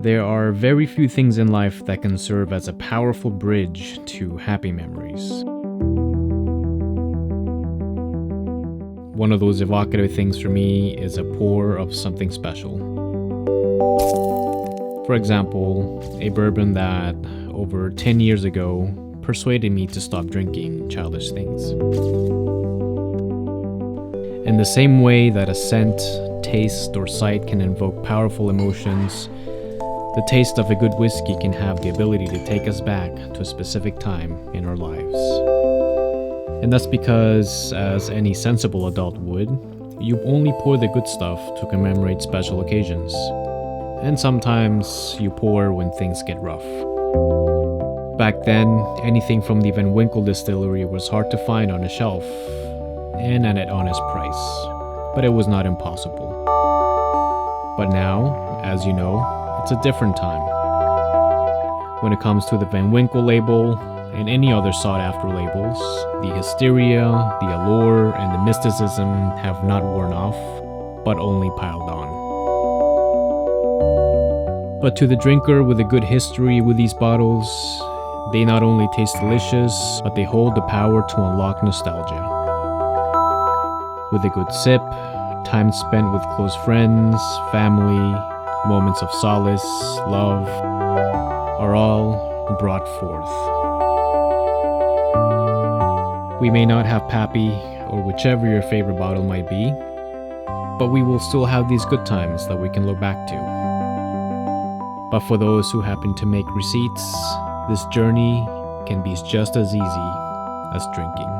There are very few things in life that can serve as a powerful bridge to happy memories. One of those evocative things for me is a pour of something special. For example, a bourbon that over 10 years ago persuaded me to stop drinking childish things. In the same way that a scent, taste, or sight can invoke powerful emotions, the taste of a good whiskey can have the ability to take us back to a specific time in our lives. And that's because, as any sensible adult would, you only pour the good stuff to commemorate special occasions. And sometimes you pour when things get rough. Back then, anything from the Van Winkle distillery was hard to find on a shelf and at an honest price, but it was not impossible. But now, as you know, it's a different time. When it comes to the Van Winkle label and any other sought-after labels, the hysteria, the allure, and the mysticism have not worn off, but only piled on. But to the drinker with a good history with these bottles, they not only taste delicious, but they hold the power to unlock nostalgia. With a good sip, time spent with close friends, family, moments of solace, love, are all brought forth. We may not have Pappy, or whichever your favorite bottle might be, but we will still have these good times that we can look back to. But for those who happen to make receipts, this journey can be just as easy as drinking.